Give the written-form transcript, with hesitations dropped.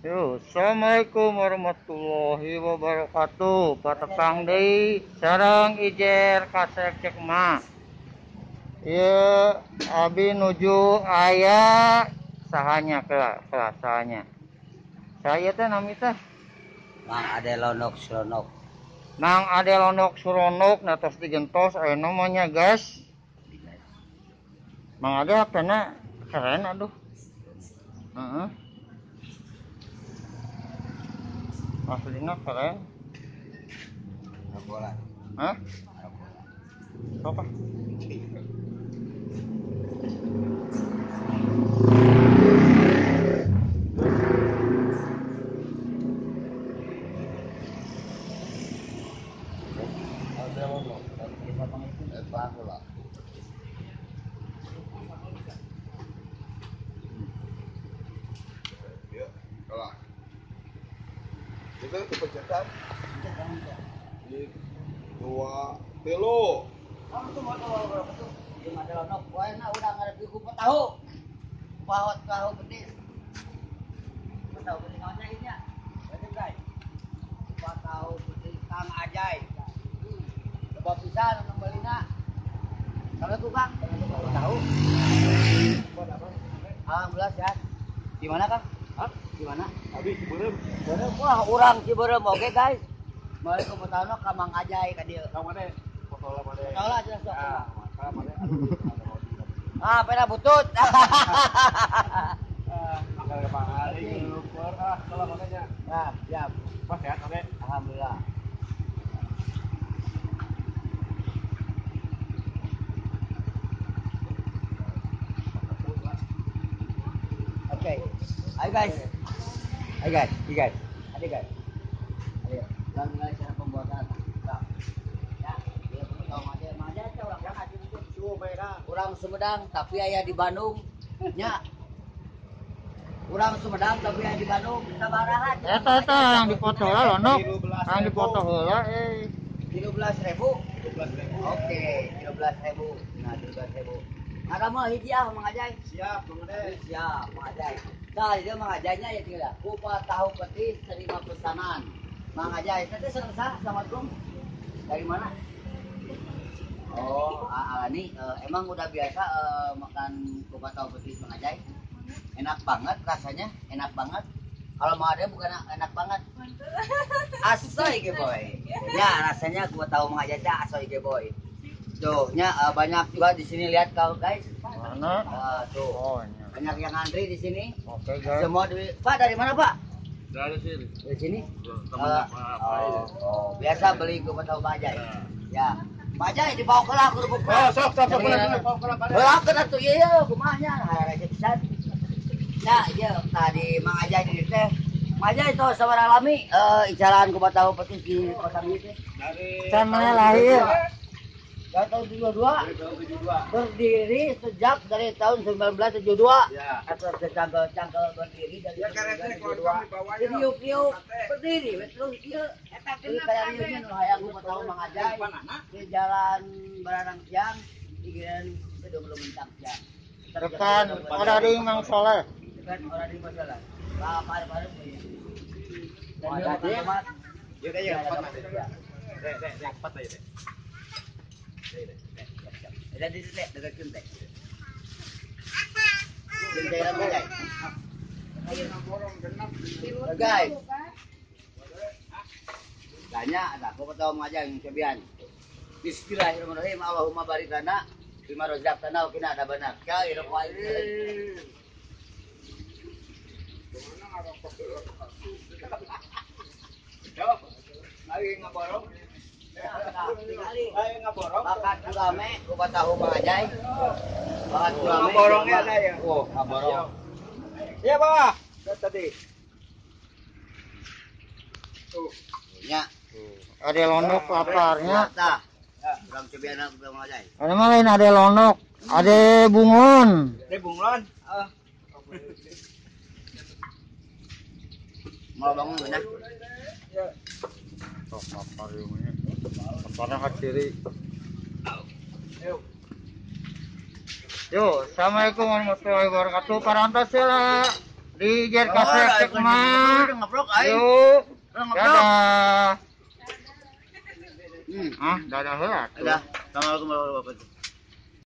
Yo, assalamualaikum warahmatullahi wabarakatuh. Patekang deui sareng Ijer kasep cek mah. Ieu abi nuju aya sahanya kelas sahanya. Saya teh nami teh Mang Ade Lonok Suronok. Mang Ade Lonok Suronok natos digentos aya namanya guys. Mang Ade apena keren aduh. Heeh. Aslina keren. Bola. Hah? Apa? Ade Lonok. Kita panggil eta bola. Ya, kalah. Kita kepencatan di 2-3. Kamu tuh mau tahu berapa tuh? Di Ade Lonok. Wah, udah ngarepi kupat tahu. Pahot tahu petis. Kupat tahu petis mana ini ya? Ada guys. Kupat tahu petis Kang Ajay. Coba pisan nang balina. Assalamualaikum Kang. Kupat tahu. Alhamdulillah sehat. Di mana Kang? Hah? Di mana? Habis Ciberem. Ciberem, wah orang Ciberem oke guys. Mari ke Petano ka Mang Ajay ka dieu. Ka mana? Foto lah mana? Foto lah jelas sok. Ya, maka mana? Ah, pena butut. Maka ke Pak Ali keluar kalau makanya. Nah, siap. Mas sehat Ade? Alhamdulillah. Oke. Ayo guys. Ayo guys, ayo guys. Ayo guys. Ayo. Dan mulai cara pembuatan. Nah. Ya, dia perlu tahu Mang Ajay teh urang mana di Urang Sumedang tapi aya di Bandung. Nya. Urang Sumedang tapi aya di Bandung. Sabaraha? Eta yang dipoto lah Lonok. Yang dipoto heula 13.000. 12.000. Oke, 13.000. Nah, 13.000. Ada mah hiji ah Mang Ajay. Siap, Bang Ade. Siap, Mang Ajay. Nah, dia Mang Ajaynya ya tinggal. Kupat tahu petis terima pesanan. Mang Ajay, tadi seneng sah Assalamualaikum. Dari mana? Oh, ini emang udah biasa makan kupat tahu petis Mang Ajay. Enak banget rasanya, enak banget. Kalau mau ada bukan enak banget. Asoy ge boy. Ya, rasanya gua tahu Mang Ajay teh asoy ge boy. Tuh, nya banyak juga di sini lihat kau guys. mana? Tuh. Oh, ini. Banyak yang antri di sini. Oke, guys. Semua Pak dari mana, Pak? Dari sini. Dari sini. Teman apa ini? Biasa beli kupat tahu Pak Ajay. Ya. Pak Ajay dibawa ke lah kerupuk. Oh, sok Belak kena tuh iya kumahnya. Hari pisan. Nah, iya tadi Mang Ajay di teh. Mang Ajay itu saudara alami icaran kupat tahu petis di kota ieu teh. Dari Can mana lahir? Dari tahun 72. dari 72. Berdiri sejak dari tahun 1972. Ya. Atau cangkel berdiri dari Ya karena kalau 1972. di bawah Jadi yuk berdiri terus ieu eta kayak ieu nu hayang gua tahu Mang Ajay di jalan Baranang Siang pikiran belum mentak ya. Dekan Odading Mang Soleh. Dekat orang di masalah. Lah parep-parep ya. Dan Ada dia dia. ya Ya ya, empat aja. Dek, empat aja deh. ada di sini dekat kentek. Kentek apa guys? Guys. Banyak ada kau tahu Mang Ajay yang cobian. Bismillahirrahmanirrahim. Allahumma barik lana bima razaqtana wa qina adzabannar. Ya irqai. Lagi ngaborong. Ayo ngaborong. Bakat gurame kupat tahu Mang Ajay. Bakat gurame. Ngaborongnya ada ya? Oh, ngaborong. Iya, Pak. Tadi. Tuh. Ya. Ade Lonok laparnya. Tah. Ya, urang cobian Mang Ajay. Ada mah lain Ade Lonok, Ade Bungun. Ini bunglon. Mau bangun mana? Sok lapar ieu mah. Laparna ka ciri. Yo, assalamualaikum warahmatullahi wabarakatuh. Parantos ya. Di jar kasek mah. Ngeprok aing. Yuk. Ngeprok. Dadah. Hmm. Ah, dadah heula. Udah. Assalamualaikum warahmatullahi wabarakatuh.